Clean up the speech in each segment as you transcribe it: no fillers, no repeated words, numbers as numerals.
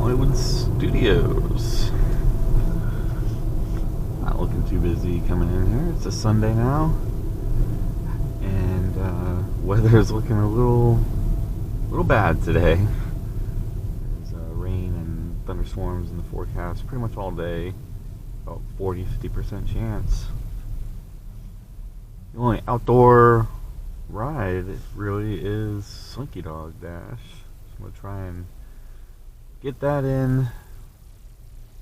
Hollywood Studios. Not looking too busy coming in here. It's a Sunday now, and weather's looking a little bad today. There's rain and thunderstorms in the forecast pretty much all day. About 40-50% chance. The only outdoor ride really is slinkydogdash. So I'm gonna try and get that in.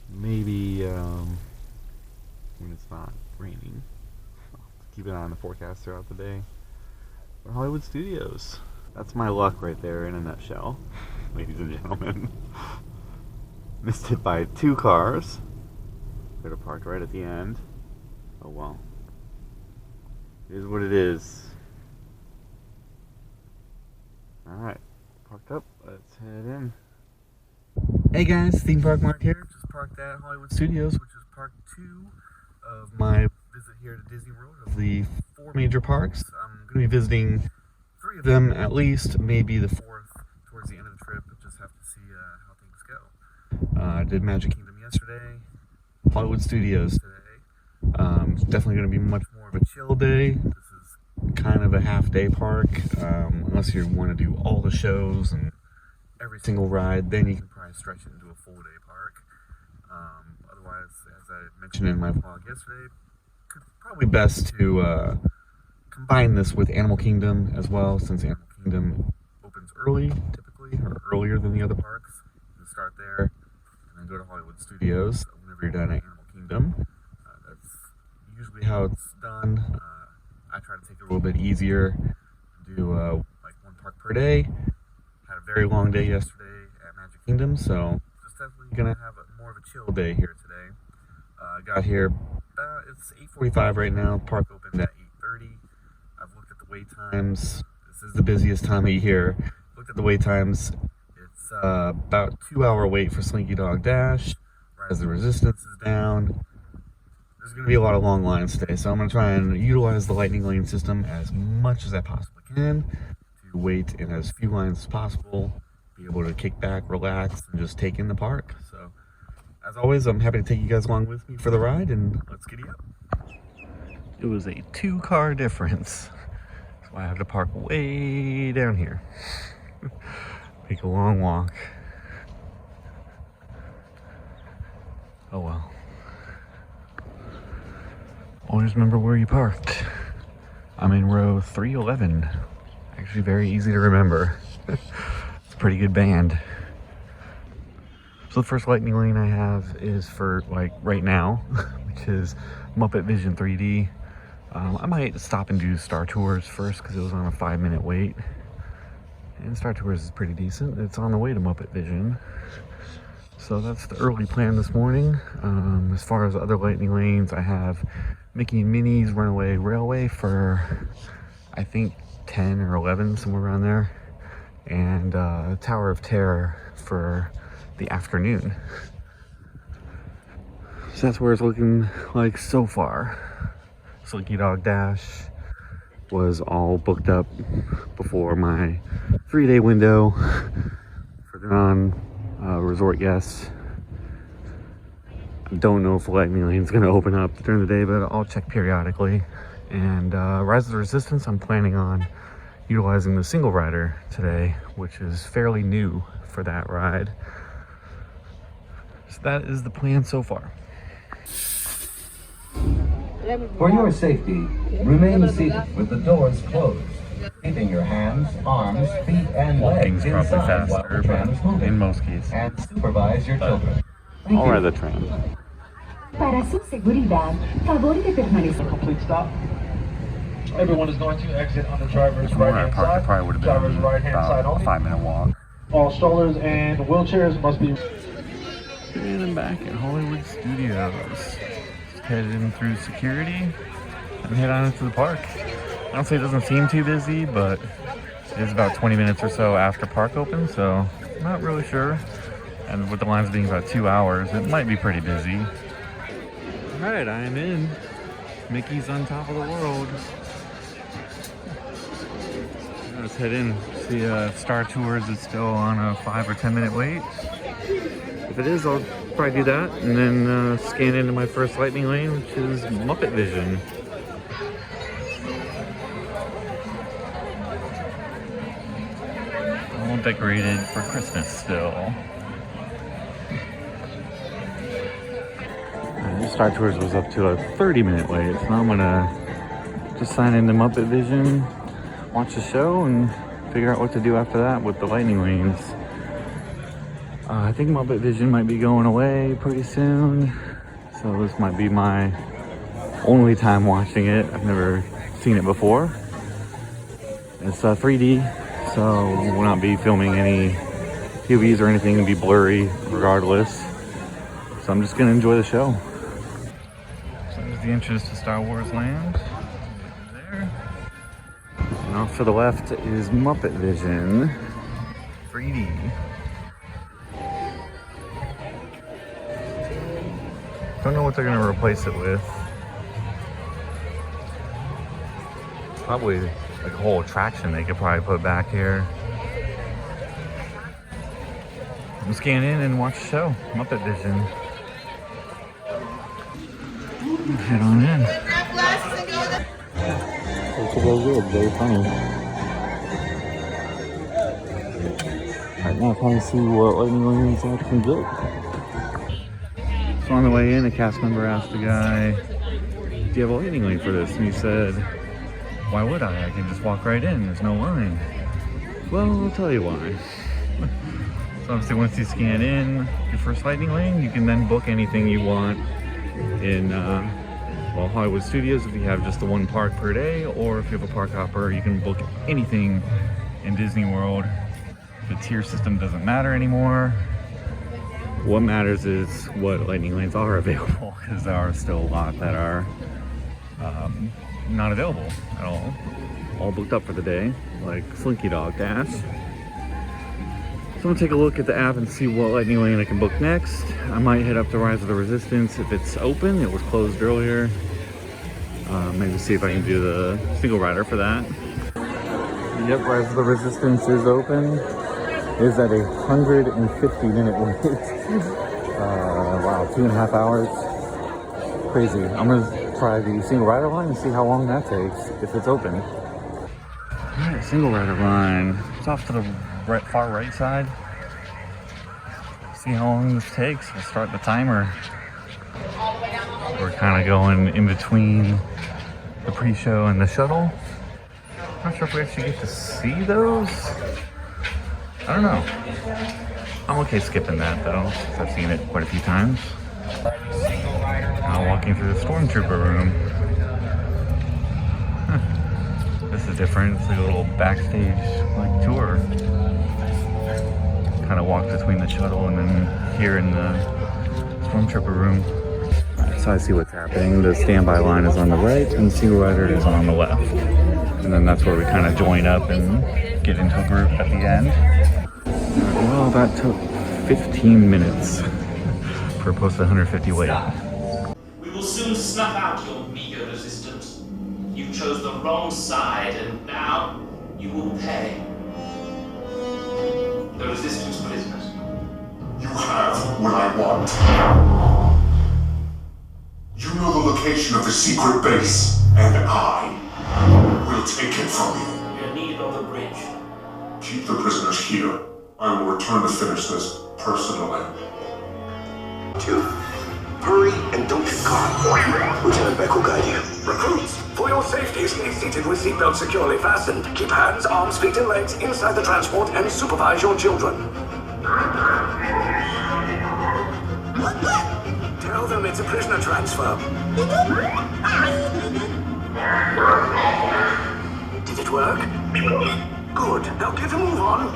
Maybe when it's not raining. Keep an eye on the forecast throughout the day. For Hollywood Studios. That's my luck right there in a nutshell, ladies and gentlemen. Missed it by 2 cars. They're parked right at the end. Oh well. It is what it is. Alright, parked up. Let's head in. Hey guys, Theme Park Mark here. Just parked at Hollywood Studios, which is part 2 of my visit here to Disney World of the 4 major parks. I'm going to be visiting 3 of them at least, maybe the 4th towards the end of the trip. But just have to see how things go. I did Magic Kingdom yesterday, Hollywood Studios today. It's definitely going to be much more of a chill day. This is kind of a half-day park, unless you want to do all the shows and every single ride. Then you can probably stretch it into a full-day park. Otherwise, as I mentioned in my vlog yesterday, probably best to combine this with Animal Kingdom as well, since Animal Kingdom opens early, typically, or earlier than the other parks. You can start there and then go to Hollywood Studios whenever you're done at Animal Kingdom. That's usually how it's done. I try to take it a little bit easier, do like 1 park per day. Had a very long day yesterday at Magic Kingdom, so just definitely gonna have more of a chill day here today. Got here, it's 8:45 right now. Park opened at 8:30. I've looked at the wait times. This is the busiest time of year. Looked at the wait times. It's about 2-hour wait for Slinkydogdash. Rise of the Resistance is down. There's going to be a lot of long lines today, so I'm going to try and utilize the lightning lane system as much as I possibly can to wait in as few lines as possible, be able to kick back, relax, and just take in the park. So, as always, I'm happy to take you guys along with me for the ride, and let's giddy up. It was a 2-car difference, so I have to park way down here. Take a long walk. Oh well. Always remember where you parked. I'm in row 311. Actually very easy to remember. It's a pretty good band. So the first lightning lane I have is for like right now, which is Muppet Vision 3D. I might stop and do Star Tours first because it was on a 5-minute wait. And Star Tours is pretty decent. It's on the way to Muppet Vision. So that's the early plan this morning. As far as other lightning lanes, I have Mickey and Minnie's Runaway Railway for, I think, 10 or 11, somewhere around there. And Tower of Terror for the afternoon. So that's where it's looking like so far. Slinkydogdash was all booked up before my 3-day window for the non-resort guests. I don't know if the lightning lane is going to open up during the day, but I'll check periodically. And Rise of the Resistance, I'm planning on utilizing the single rider today, which is fairly new for that ride. So that is the plan so far. For your safety, remain seated with the doors closed, keeping your hands, arms, feet, and legs inside while the tram is moving, in most cases. and supervise your children. I'll ride the tram. Para su seguridad, favor de permanecer. Complete stop. Everyone is going to exit on the driver's Where I right-hand parked, it side. probably would have Driver's been right-hand side about a only. 5-minute walk. All strollers and wheelchairs must be. And I'm back at Hollywood Studios. Just headed in through security and head on into the park. Honestly, it doesn't seem too busy, but it is about 20 minutes or so after park open, so not really sure. And with the lines being about 2 hours, it might be pretty busy. Alright, I am in. Mickey's on top of the world. Let's head in. See, Star Tours is still on a 5 or 10 minute wait. If it is, I'll probably do that and then scan into my first lightning lane, which is Muppet Vision. All decorated for Christmas still. Star Tours was up to a 30-minute wait, so I'm gonna just sign into Muppet Vision, watch the show, and figure out what to do after that with the lightning lanes. I think Muppet Vision might be going away pretty soon, so this might be my only time watching it. I've never seen it before. It's 3D, so we'll not be filming any POVs or anything. It'll be blurry regardless. So I'm just gonna enjoy the show. So there's the entrance to Star Wars Land. There. And off to the left is Muppet Vision 3D. Don't know what they're gonna replace it with. Probably like a whole attraction they could probably put back here. We'll scan in and watch the show, Muppet Vision. Head on in. It's very good, very funny. Right now, trying to see what lightning lanes I can get. So on the way in, a cast member asked the guy, "Do you have a lightning lane for this?" And he said, "Why would I? I can just walk right in. There's no line." Well, I'll tell you why. So obviously, once you scan in your first lightning lane, you can then book anything you want in Hollywood Studios if you have just the one park per day, or if you have a park hopper, you can book anything in Disney World. The tier system doesn't matter anymore. What matters is what lightning lanes are available, because there are still a lot that are not available at all booked up for the day, like slinkydogdash. So I'm gonna take a look at the app and see what lightning lane I can book next. I might head up to Rise of the Resistance if it's open. It was closed earlier. Maybe see if I can do the single rider for that. Yep, Rise of the Resistance is open. It is at a 150-minute wait. Wow, 2.5 hours. Crazy. I'm gonna try the single rider line and see how long that takes if it's open. Alright, single rider line. It's off to the far right side. See how long this takes. We'll start the timer. We're kind of going in between the pre-show and the shuttle. Not sure if we actually get to see those. I don't know. I'm okay skipping that though, because I've seen it quite a few times. Now walking through the Stormtrooper room. This is different. It's like a little backstage like tour. Kind of walk between the shuttle and then here in the Stormtrooper room. So I see what's happening. The standby line is on the right and the single rider is on the left. And then that's where we kind of join up and get into a group at the end. Well, that took 15 minutes for a posted 150 wait. We will soon snuff out your meager resistance. You chose the wrong side, and now you will pay. The resistance prisoners. You have what I want. You know the location of the secret base, and I will take it from you. We are needed on the bridge. Keep the prisoners here. I will return to finish this personally. Hurry and don't get caught. Lieutenant Beck will guide you. Recruits, for your safety, stay seated with seatbelts securely fastened. Keep hands, arms, feet, and legs inside the transport and supervise your children. Tell them it's a prisoner transfer. Did it work? Good. Now get a move on.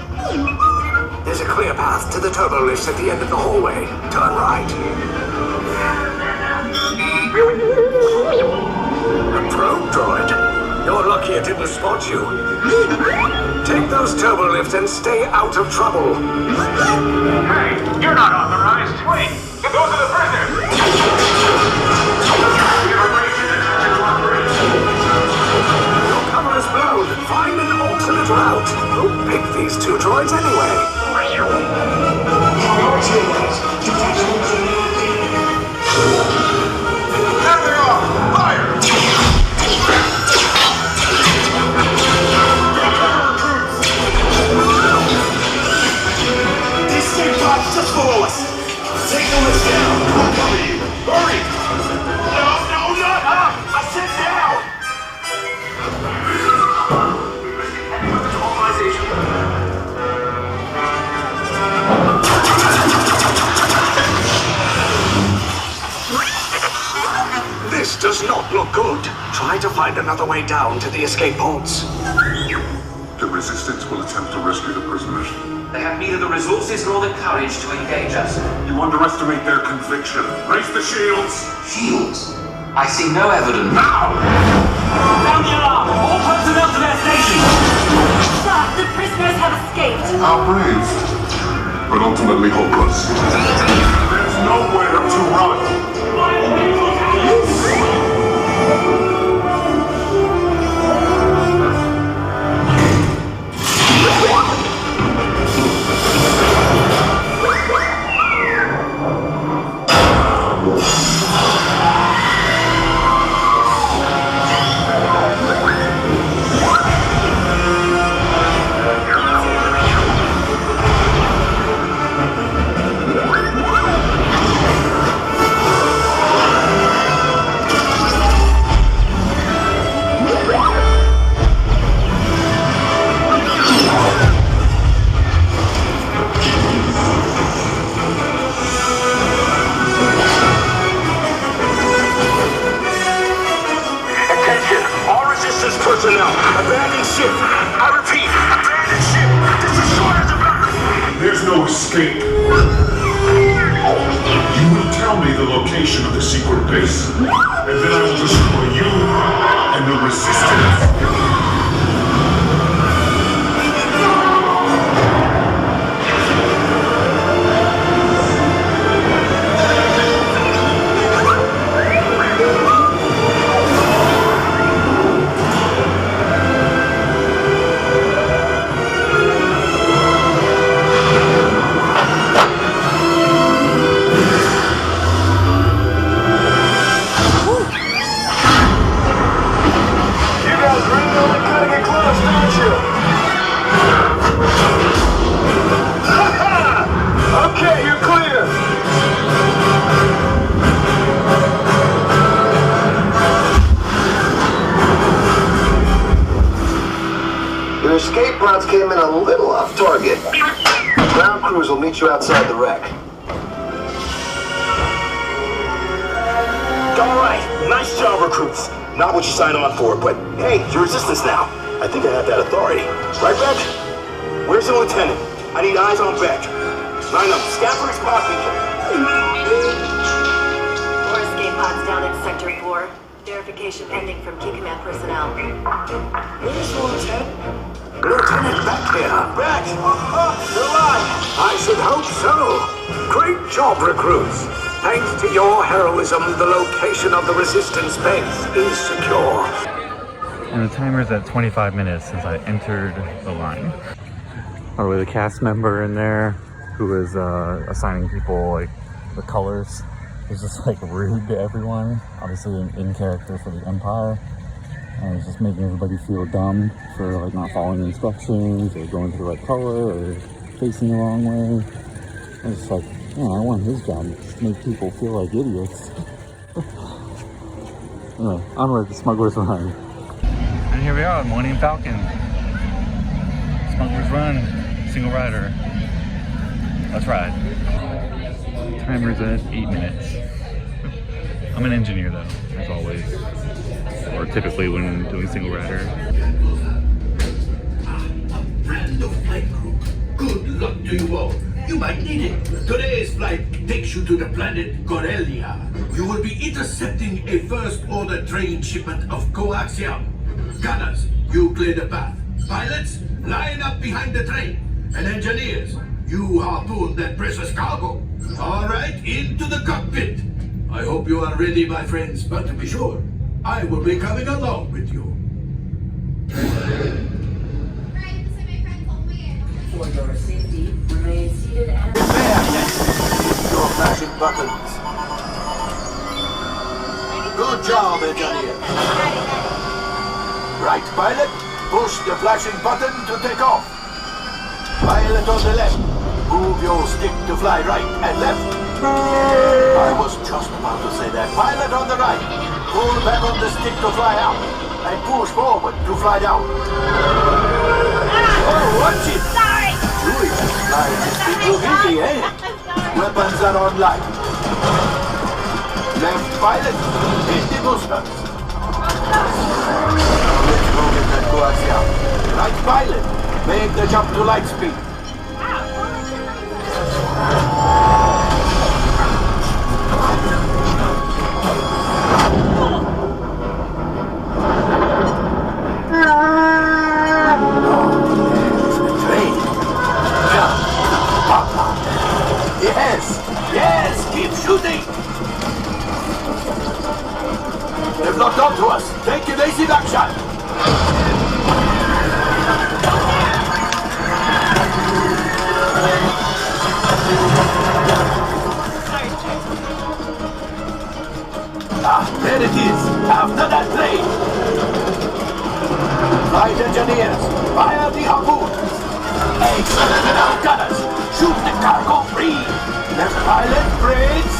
There's a clear path to the turbo lifts at the end of the hallway. Turn right. A probe droid. You're lucky it didn't spot you. Take those turbo lifts and stay out of trouble. Hey, you're not authorized. Wait, those are the prisoners. Your cover is blown. Find an alternate route. Who picked these two droids anyway? Priority alert. You God, just below us! Take the lift down! I'll cover you! Hurry! No, not up! I said down! This does not look good. Try to find another way down to the escape pods. The Resistance will attempt to rescue the prisoners. They have neither the resources nor the courage to engage us. You underestimate their conviction. Raise the shields! Shields? I see no evidence. Now! Sound the alarm! All personnel to their stations! Sir, the prisoners have escaped. How brave, but ultimately hopeless. There's nowhere to run. Personnel, abandon ship. I repeat, abandon ship. This is short as a block. There's no escape. You will tell me the location of the secret base, and then I will destroy you and the Resistance. Escape routes came in a little off target. Ground crews will meet you outside the wreck. All right, nice job, recruits. Not what you signed on for, but hey, you're Resistance now. I think I have that authority. Right, Beck? Where's the lieutenant? I need eyes on Beck. Line up, Scaffold's parking. 4 escape pods down in Sector 4. Verification pending from Key Command personnel. Where's the lieutenant? Lieutenant Beck here. Beck! You're alive! I should hope so. Great job, recruits. Thanks to your heroism, the location of the Resistance base is secure. And the timer's at 25 minutes since I entered the line. Or with a cast member in there who is assigning people like the colors. It's just like rude to everyone. Obviously in character for the Empire. And it's just making everybody feel dumb for like not following instructions or going to the right color or facing the wrong way. And it's like, man, I want his job to make people feel like idiots. Anyway, onward to Smuggler's Run. And here we are, Millennium Falcon. Smuggler's Run, single rider. Let's ride. Timer's at 8 minutes. I'm an engineer though, as always. Or typically when doing single rider. Friend of flight crew, good luck to you all. You might need it. Today's flight takes you to the planet Corellia. You will be intercepting a first-order train shipment of coaxium. Gunners, you clear the path. Pilots, line up behind the train. And engineers, you harpoon that precious cargo. All right, into the cockpit. I hope you are ready, my friends, but to be sure, I will be coming along with you. For your safety, remain seated and... Your flashing buttons. Good job, engineer. Right, pilot, push the flashing button to take off. Pilot on the left, Move your stick to fly right and left. I was just about to say that. Pilot on the right. Pull back on the stick to fly out. And push forward to fly down. Oh, watch it! Sorry! Chewie, flying this thing look easy, eh? Weapons are online. Left pilot, hit the boosters. Let's go get that coaxium. Right pilot, make the jump to light speed. Yes, keep shooting! They've locked onto us. Take evasive action! Ah, there it is! After that plane! Flight engineers, fire the harpoons! Excellent enough, gunners! Shoot the cargo free! Left pilot, brakes!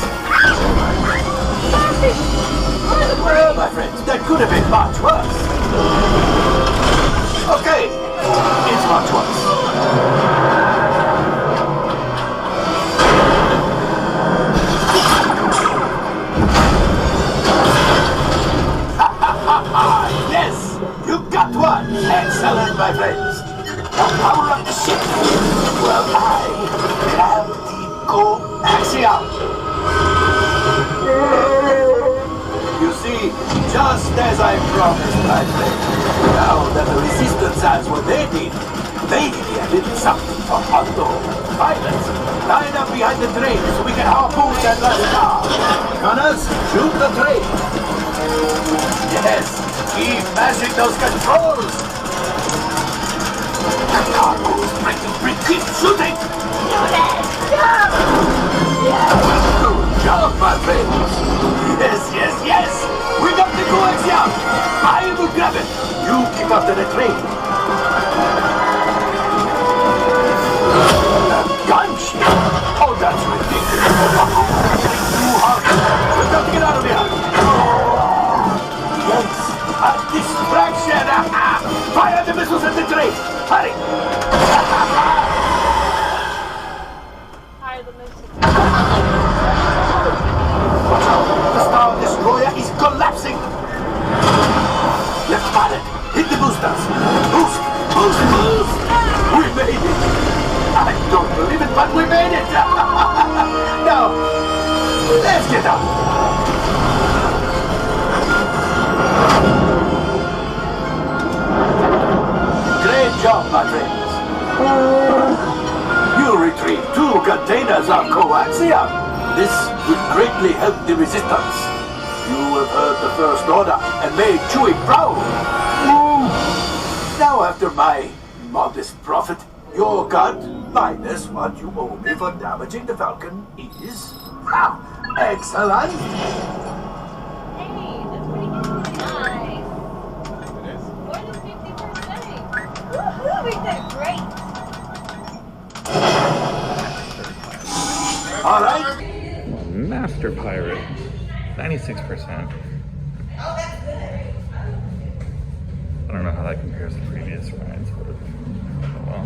Well, my friends, that could have been much worse. Okay, it's much worse. Yes, you got one! Excellent, my friends. The power of the ship. Well, I have the coaxium. You see, just as I promised, my friend, now that the resistance has what they did, maybe I did something for unknown pilots. Line up behind the train so we can harpoon that last car. Gunners, shoot the train. Yes, keep mashing those controls. The cargo's breaking free. Keep shooting. Good job, my friends. Yes. We got the coaxium. I will grab it. You keep after the train. The gunship? Oh, that's ridiculous. Too hard. We've got to get out of here. Yes, a distraction. Fire the missiles at the train. Hurry. Fire the missiles. Watch out. The Star Destroyer is collapsing. Left pilot, hit the boosters. Boost. We made it. I don't believe it, but we made it. Now, let's get out. Great job, my friends. You retrieved 2 containers of coaxium. This will greatly help the resistance. You have heard the First Order and made Chewie proud. Now, after my modest profit, your cut minus what you owe me for damaging the Falcon is... excellent. Hey, that's pretty good. Nice. It is. More than 50%. Woohoo, we did great. All right. Master Pirate, 96%. I don't know how that compares to previous rides, but well.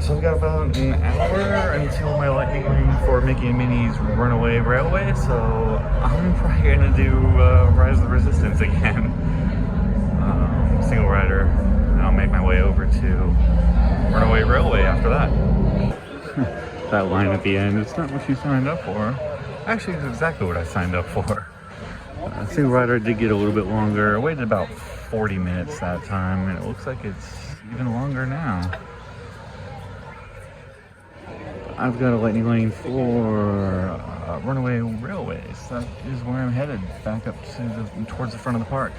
So we've got about an hour until my lightning lane for Mickey and Minnie's Runaway Railway, so I'm probably gonna do Rise of the Resistance again. Single rider, and I'll make my way over to Runaway Railway after that. That line at the end, it's not what you signed up for. Actually, it's exactly what I signed up for. Single rider did get a little bit longer. I waited about 40 minutes that time, and it looks like it's even longer now. I've got a lightning lane for Runaway Railways. That is where I'm headed, back up to towards the front of the park.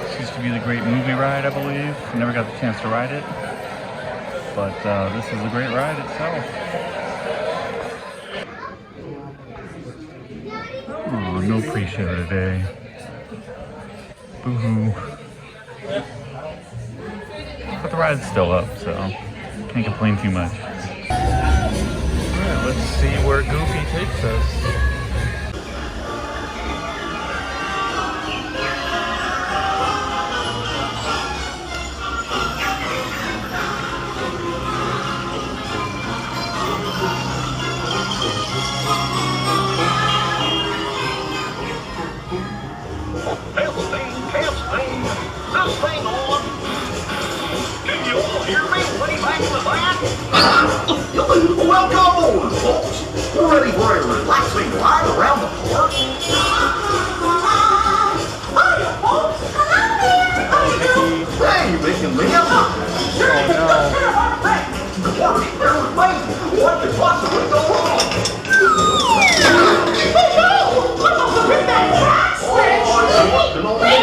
This used to be the great movie ride, I believe. Never got the chance to ride it. But this is a great ride itself. Oh, no pre-show today. Boo-hoo. But the ride's still up, so can't complain too much. Alright, let's see where Goofy takes us. Welcome on, folks. We're ready for a relaxing ride around the park. Hiya, folks. Hey, Mick and Liam. The park is fairly amazing. What could possibly go wrong? Hey, no! I must have hit that cat switch! Oh, I'm on the way.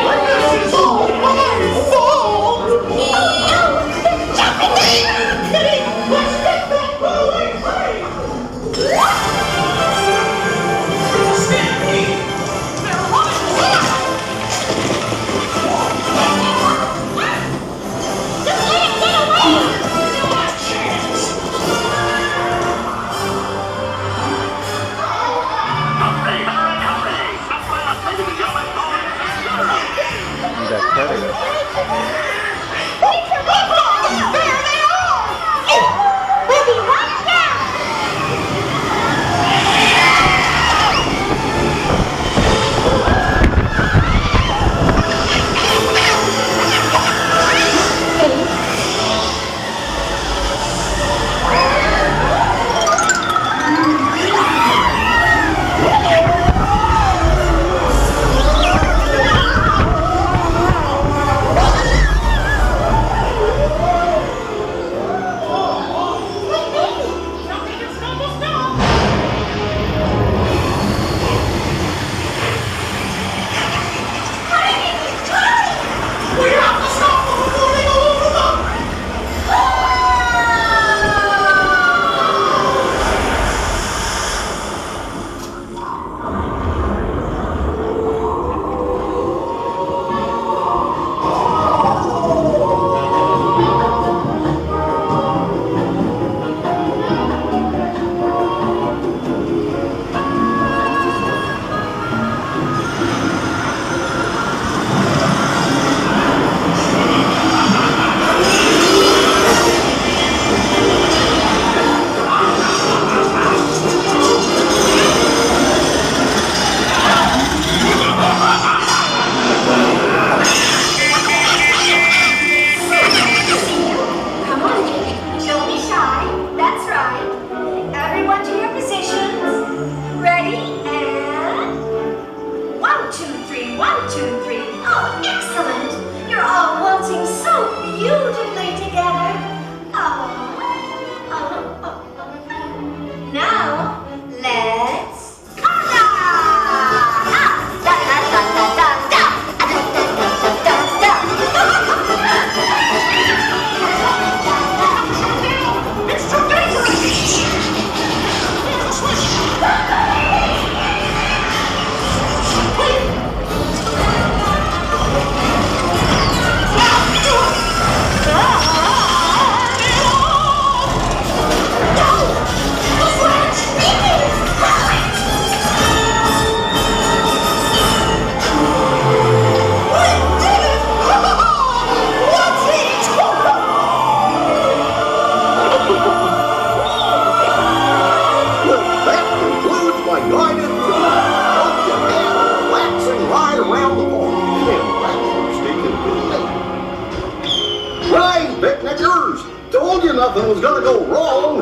Nothing was gonna go wrong.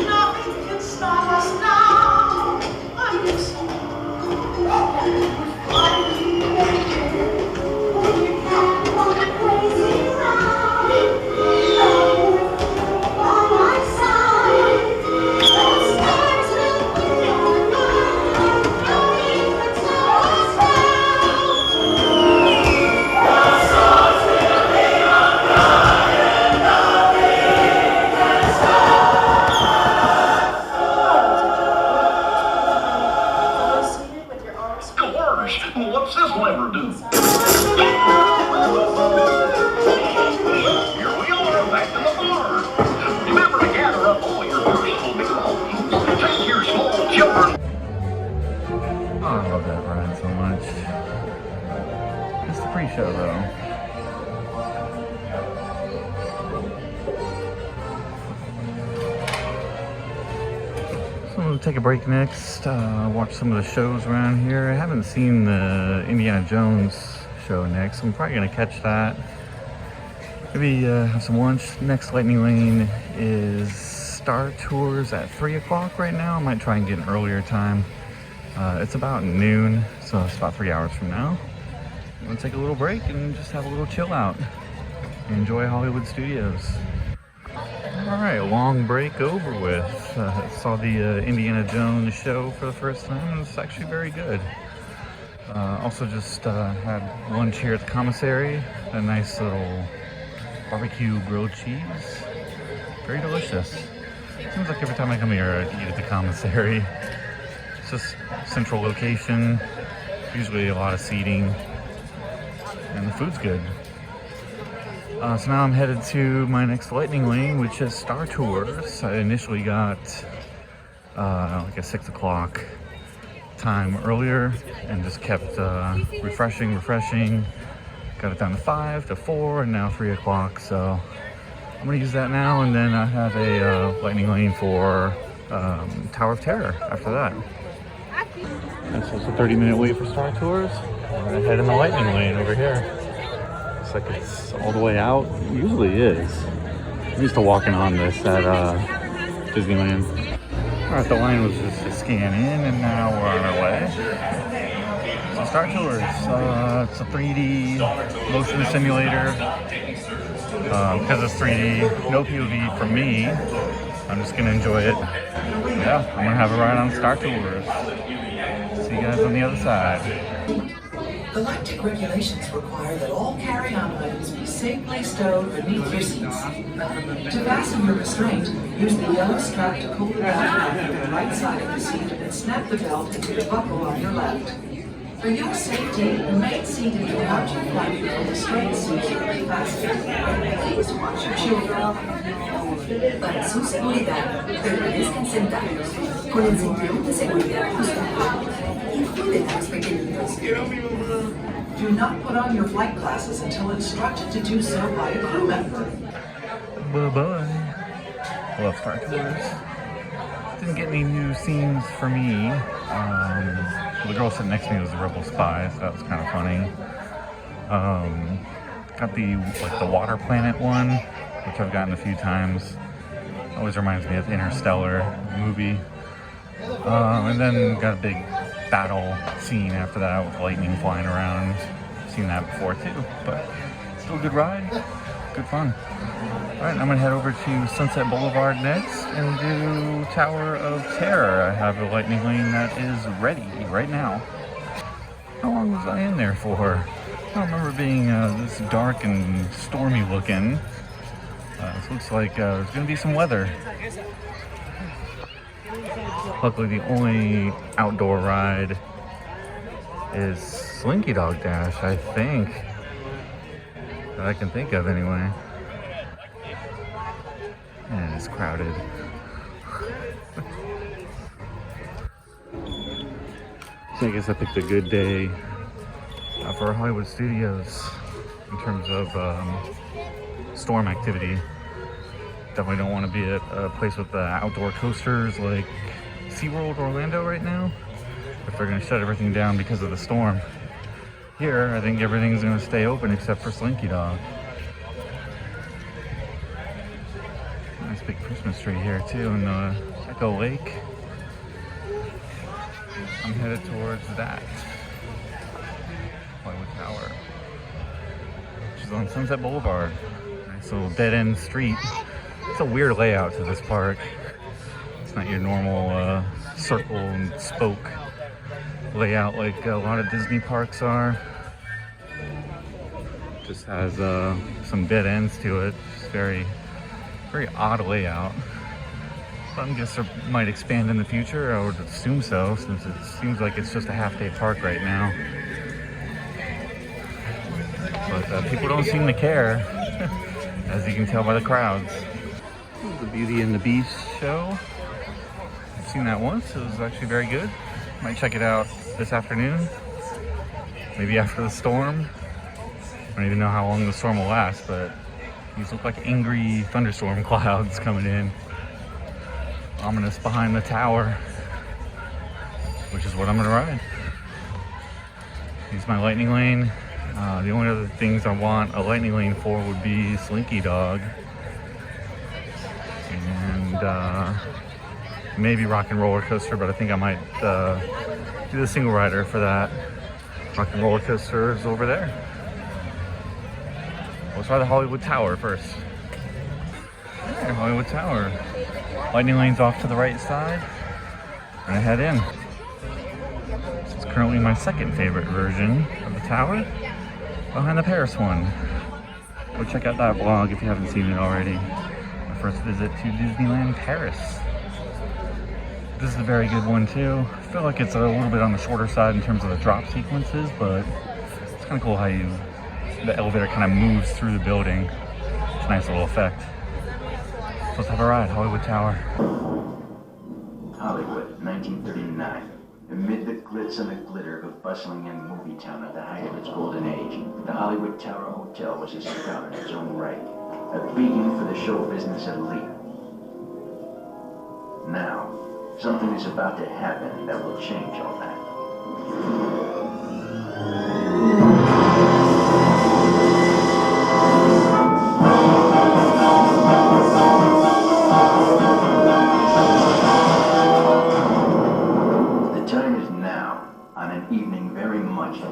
Nothing can stop us now. I'm just show though. So we'll take a break next, watch some of the shows around here. I haven't seen the Indiana Jones show next, so I'm probably gonna catch that. Maybe have some lunch. Next lightning lane is Star Tours at 3 o'clock right now. I might try and get an earlier time. It's about noon, so it's about 3 hours from now. I'm gonna take a little break and just have a little chill out. Enjoy Hollywood Studios. Alright, long break over with. Saw the Indiana Jones show for the first time. It was actually very good. Also just had lunch here at the commissary. A nice little barbecue grilled cheese. Very delicious. Seems like every time I come here I eat at the commissary. It's just central location, usually a lot of seating, and the food's good. So now I'm headed to my next lightning lane, which is Star Tours. I initially got like a 6 o'clock time earlier and just kept refreshing. Got it down to 5 to 4 and now 3 o'clock. So I'm gonna use that now, and then I have a lightning lane for Tower of Terror after that. That's just a 30-minute wait for Star Tours. I'm gonna head in the lightning lane over here. Looks like it's all the way out. It usually is. I'm used to walking on this at Disneyland. Alright, the line was just to scan in, and now we're on our way. So Star Tours, it's a 3D motion simulator. Because it's 3D, no POV for me. I'm just gonna enjoy it. Yeah, I'm gonna have a ride on Star Tours. See you guys on the other side. Galactic regulations require that all carry-on items be safely stowed beneath your seats. To fasten your restraint, use the yellow strap to pull the belt off the right side of the seat and snap the belt into the buckle on your left. For your safety, remain seated throughout your flight until the restraint securely fastened. Please watch your children. Para su seguridad, permanezcan sentados, con el cinturón de seguridad ajustado, y cuiden a los pequeñitos. Do not put on your flight glasses until instructed to do so by a crew member. Bye-bye. Love Star Tours. Didn't get any new scenes for me. The girl sitting next to me was a Rebel Spy, so that was kind of funny. Got the water planet one, which I've gotten a few times. Always reminds me of Interstellar movie. And then got a big battle scene after that with lightning flying around. Seen that before too, but still a good ride, good fun. Alright, I'm gonna head over to Sunset Boulevard next and do Tower of Terror. I have a lightning lane that is ready right now. How long was I in there for? I don't remember being this dark and stormy looking. So it looks like there's gonna be some weather. Luckily the only outdoor ride is Slinkydogdash, I think. That I can think of anyway. And it's crowded. So I guess I picked a good day for Hollywood Studios in terms of storm activity. Definitely don't want to be at a place with outdoor coasters like SeaWorld Orlando right now, if they're going to shut everything down because of the storm. Here, I think everything's going to stay open except for Slinky Dog. Nice big Christmas tree here too in the Echo Lake. I'm headed towards that Hollywood Tower, which is on Sunset Boulevard. Nice little dead-end street. It's a weird layout to this park. It's not your normal circle and spoke layout like a lot of Disney parks are. Just has some dead ends to it. It's very odd layout. I guess it might expand in the future. I would assume so, since it seems like it's just a half-day park right now. But people don't seem to care, as you can tell by the crowds. The Beauty and the Beast show. I've seen that once. It was actually very good. Might check it out this afternoon. Maybe after the storm. don't even know how long the storm will last, but these look like angry thunderstorm clouds coming in. Ominous behind the tower, which is what I'm gonna ride. Use my lightning lane. The only other things I want a lightning lane for would be Slinky Dog and maybe Rock and Roller Coaster, but I think I might do the single rider for that. Rock and Roller Coaster is over there. Let's try the Hollywood Tower first. There, Hollywood Tower. Lightning lane's off to the right side. I'm gonna head in. This is currently my second favorite version of the tower, behind the Paris one. Go check out that vlog if you haven't seen it already. My first visit to Disneyland Paris. This is a very good one too. I feel like it's a little bit on the shorter side in terms of the drop sequences, but it's kind of cool how the elevator kind of moves through the building. It's a nice little effect. So let's have a ride, Hollywood Tower. Hollywood, 1939. Amid the glitz and the glitter of a bustling young movie town at the height of its golden age, the Hollywood Tower Hotel was a star in its own right, a beacon for the show business elite. Now, something is about to happen that will change all that.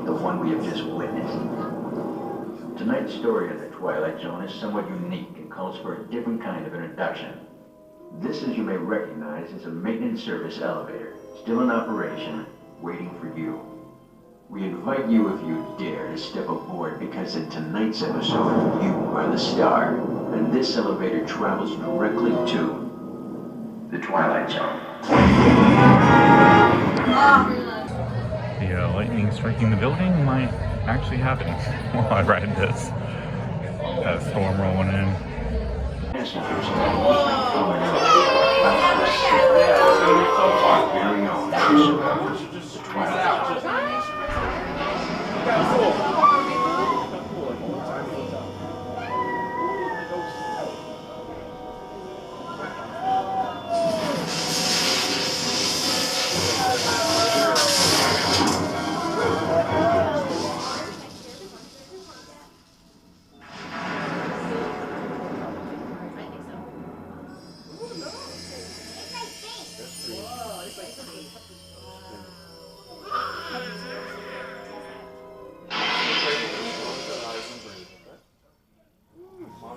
The one we have just witnessed. Tonight's story of the Twilight Zone is somewhat unique and calls for a different kind of introduction. This, as you may recognize, is a maintenance service elevator, still in operation, waiting for you. We invite you, if you dare, to step aboard, because in tonight's episode, you are the star, and this elevator travels directly to the Twilight Zone. The lightning striking the building might actually happen while I ride this. That storm rolling in.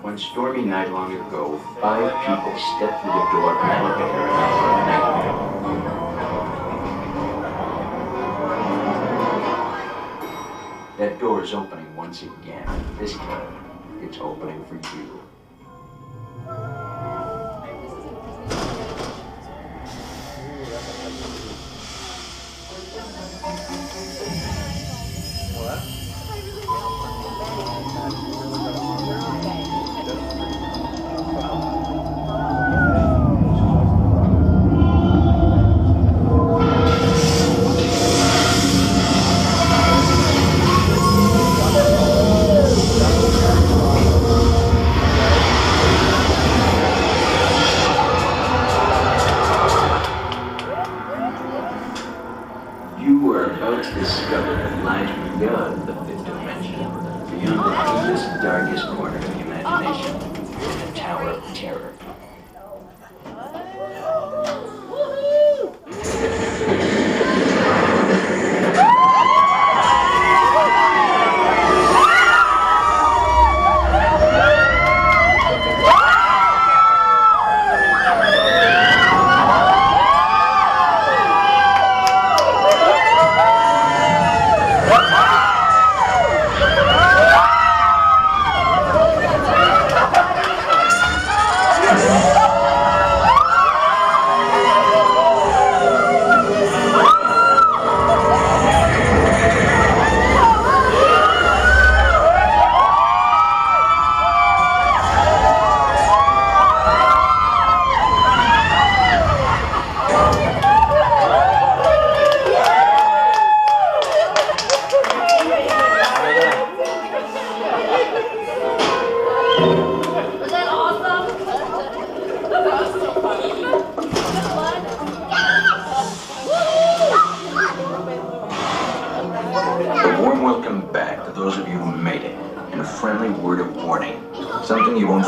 One stormy night long ago, 5 people stepped through the door of an elevator and out for a nightmare. That door is opening once again. This time, it's opening for you.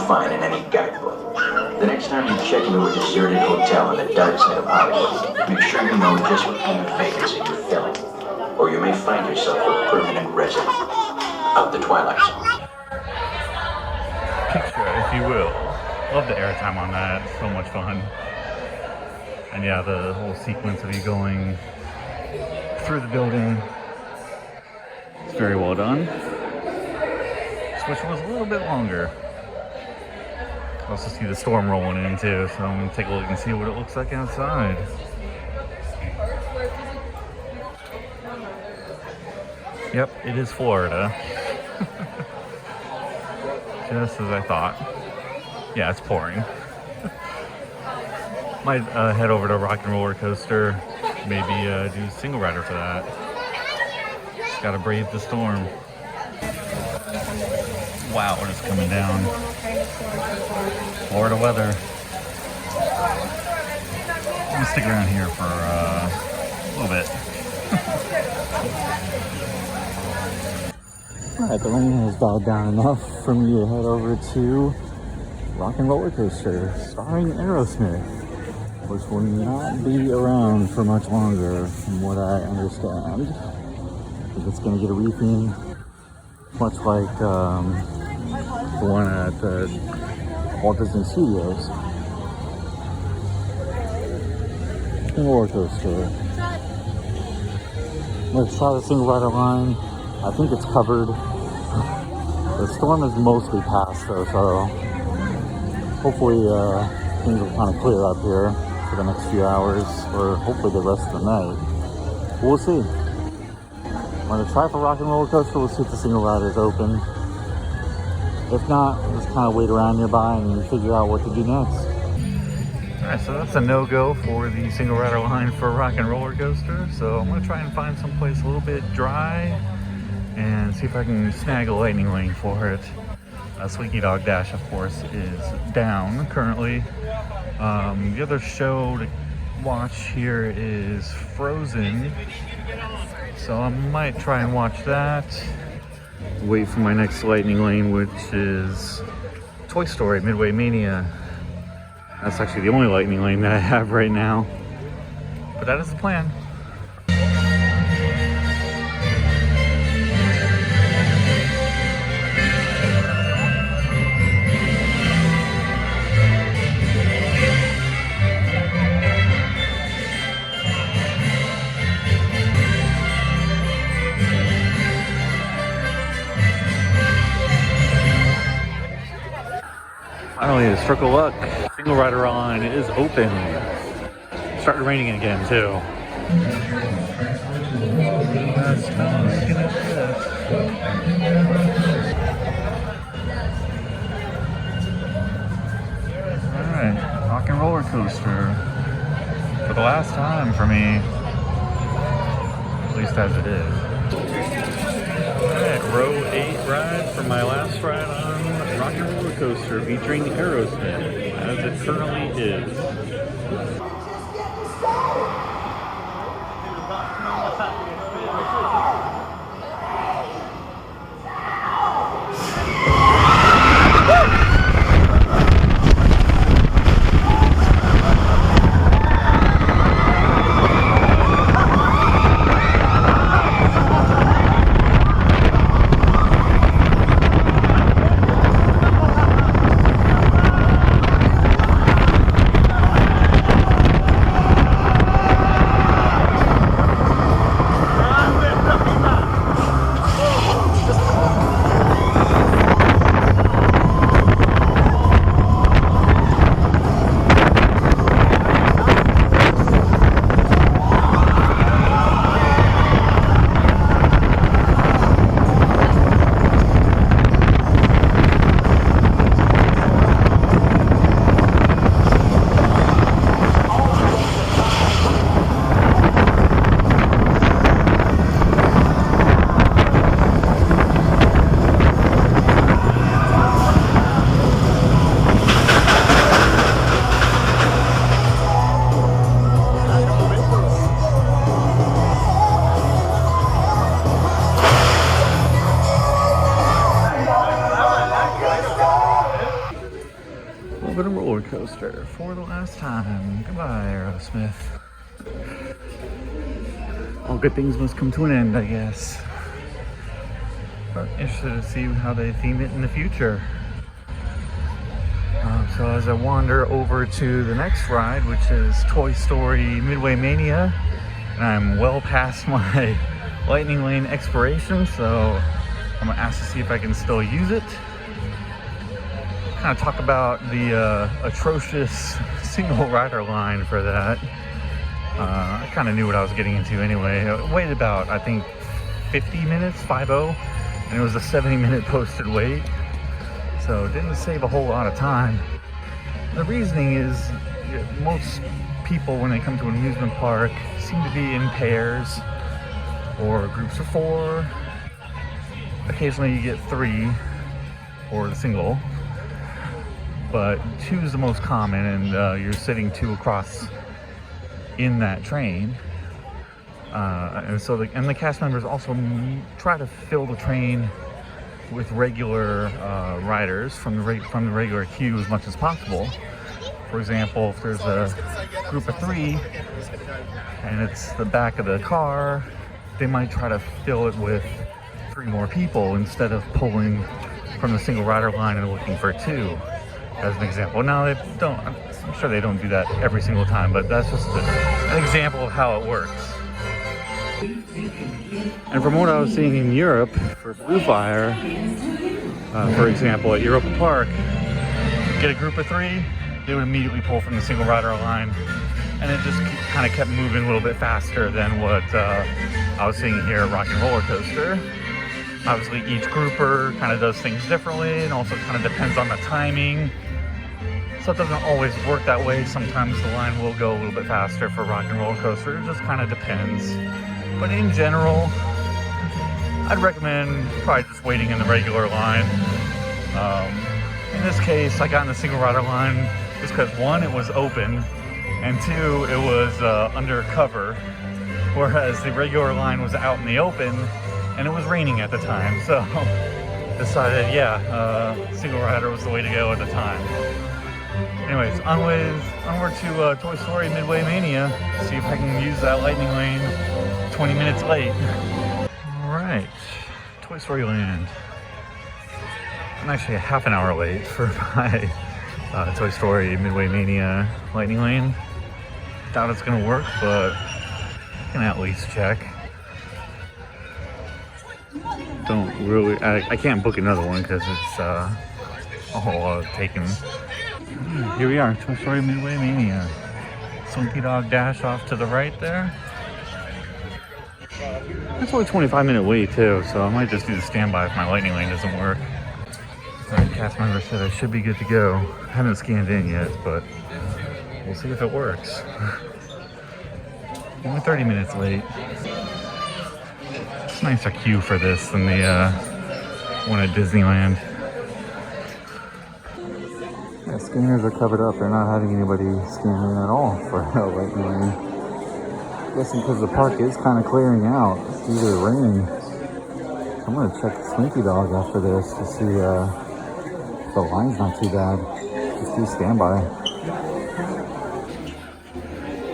find in any guidebook. The next time you check into a deserted hotel on the dark side of Hollywood, make sure you know just what kind of vacancy you're filling, or you may find yourself a permanent resident of the Twilight Zone. Picture, if you will. Love the airtime on that. So much fun. And yeah, the whole sequence of you going through the building. It's very well done. This one was a little bit longer. I also see the storm rolling in too, so I'm gonna take a look and see what it looks like outside. Yep, it is Florida. Just as I thought. Yeah, it's pouring. Might head over to Rock and Roller Coaster. Maybe do single rider for that. Just gotta brave the storm. Wow, it's coming down. Florida weather. I'm gonna stick around here for a little bit. Alright, the rain has dialed down enough for me to head over to Rock and Roller Coaster, starring Aerosmith, which will not be around for much longer, from what I understand. I think it's going to get a retheme, much like the one at the Walt Disney Studios. Roller coaster. Let's try the single rider line. I think it's covered. The storm is mostly past though, so hopefully things will kind of clear up here for the next few hours, or hopefully the rest of the night. We'll see. I'm going to try for Rock and Roller Coaster. We'll see if the single rider is open. If not, we'll just kind of wait around nearby and figure out what to do next. Alright, so that's a no-go for the single rider line for Rock and Roller Coaster. So I'm going to try and find someplace a little bit dry and see if I can snag a lightning lane for it. Slinkydogdash, of course, is down currently. The other show to watch here is Frozen, so I might try and watch that. Wait for my next lightning lane, which is Toy Story Midway Mania. That's actually the only lightning lane that I have right now, but that is the plan. Finally, a stroke of luck. Single rider line is open. Started raining again too. Alright, Rock and Roller Coaster. For the last time for me. At least as it is. Alright, row 8 ride for my last ride on Rock and Roller Coaster featuring Aerosmith, as it currently is. for the last time. Goodbye, Aerosmith. All good things must come to an end, I guess. But interested to see how they theme it in the future. So as I wander over to the next ride, which is Toy Story Midway Mania, and I'm well past my lightning lane expiration, so I'm gonna ask to see if I can still use it. Kind of talk about the atrocious single rider line for that. I kind of knew what I was getting into anyway. I waited about, I think, 50 minutes, 50, and it was a 70-minute posted wait. So it didn't save a whole lot of time. The reasoning is most people, when they come to an amusement park, seem to be in pairs or groups of 4. Occasionally you get 3 or the single, but 2 is the most common, and you're sitting 2 across in that train. And so the cast members also try to fill the train with regular riders from the regular queue as much as possible. For example, if there's a group of 3 and it's the back of the car, they might try to fill it with 3 more people instead of pulling from the single rider line and looking for 2, as an example. Now they don't, I'm sure they don't do that every single time, but that's just an example of how it works. And from what I was seeing in Europe, for Blue Fire, for example, at Europa Park, get a group of 3, they would immediately pull from the single rider line, and it just kind of kept moving a little bit faster than what I was seeing here at Rock and Roller Coaster. Obviously, each grouper kind of does things differently, and also kind of depends on the timing. So it doesn't always work that way. Sometimes the line will go a little bit faster for Rock and Roller Coaster. It just kind of depends. But in general, I'd recommend probably just waiting in the regular line. In this case, I got in the single rider line just because 1, it was open, and 2, it was under cover, whereas the regular line was out in the open, and it was raining at the time. So decided, single rider was the way to go at the time. Anyways, onward to Toy Story Midway Mania. See if I can use that lightning lane 20 minutes late. Alright, Toy Story Land. I'm actually a half an hour late for my Toy Story Midway Mania lightning lane. Doubt it's gonna work, but I can at least check. Don't really, I can't book another one because it's all taken. Here we are, Toy Story Midway Mania. Slinkydogdash off to the right there. That's only a 25-minute wait too, so I might just do the standby if my lightning lane doesn't work. The cast member said I should be good to go. I haven't scanned in yet, but we'll see if it works. Only 30 minutes late. It's a nicer queue for this than the one at Disneyland. Yeah, scanners are covered up. They're not having anybody scan in at all for lightning lane. I'm guessing because the park is kind of clearing out due to the rain. I'm going to check Slinky Dog after this to see if the line's not too bad. Just do standby.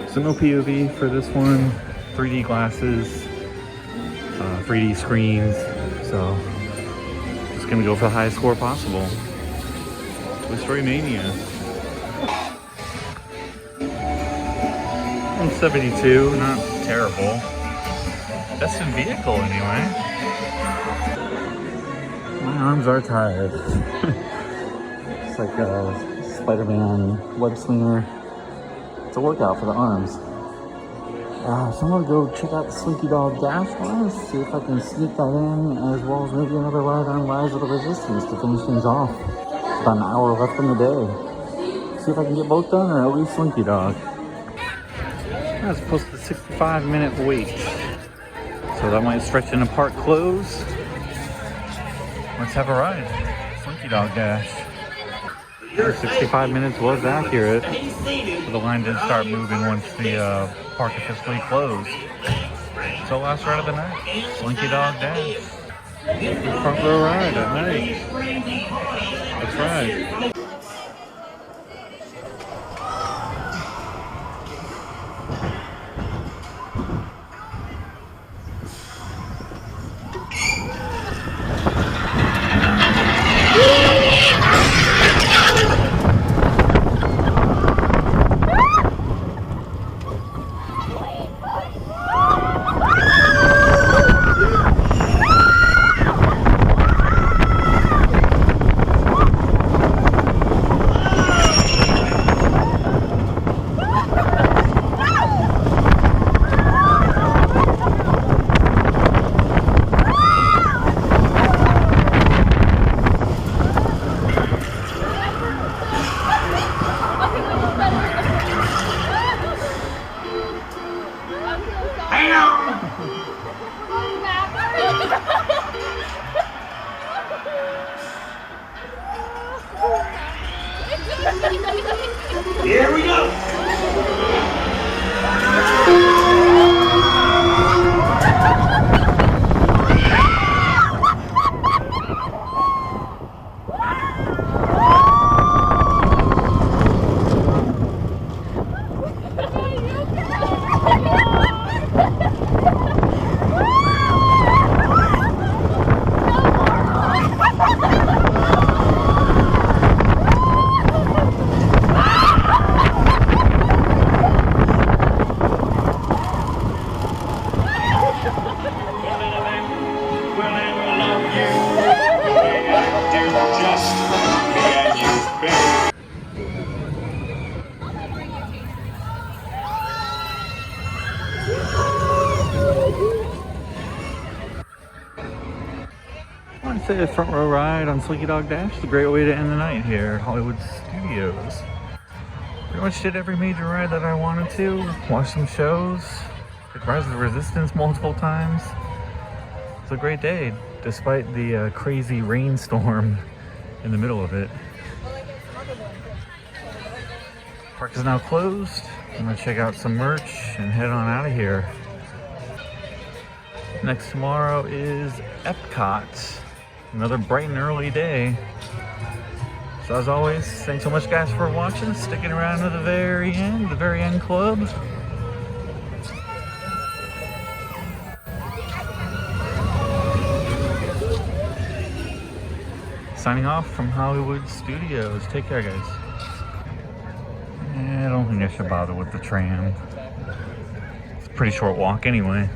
So no POV for this one. 3D glasses, 3D screens. So just going to go for the highest score possible. Toy Story Mania. 172, not terrible. Best in vehicle anyway. My arms are tired. It's like a Spider-Man web slinger. It's a workout for the arms. So I'm gonna go check out the Slinkydogdash one, see if I can sneak that in, as well as maybe another ride on Rise of the Resistance to finish things off. About an hour left in the day. See if I can get both done, or at least Slinky Dog. That's supposed to be a 65-minute wait. So that might stretch into park close. Let's have a ride. Slinkydogdash. 65 minutes was accurate. But the line didn't start moving once the park officially closed. So last ride of the night, Slinkydogdash. Front row ride at night. That's right. that's it. Front row ride on Slinkydogdash. It's a great way to end the night here at Hollywood Studios. Pretty much did every major ride that I wanted to. Watched some shows. Did Rise of the Resistance multiple times. It's a great day, despite the crazy rainstorm in the middle of it. Park is now closed. I'm gonna check out some merch and head on out of here. Next tomorrow is Epcot. Another bright and early day. So as always, thanks so much guys for watching, sticking around to the very end club. Signing off from Hollywood Studios. Take care guys. I don't think I should bother with the tram. It's a pretty short walk anyway.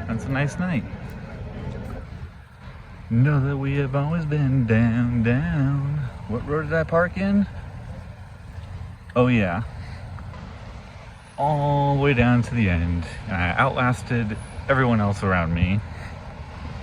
It's a nice night. Know that we have always been down. What road did I park in? Oh yeah. All the way down to the end. And I outlasted everyone else around me.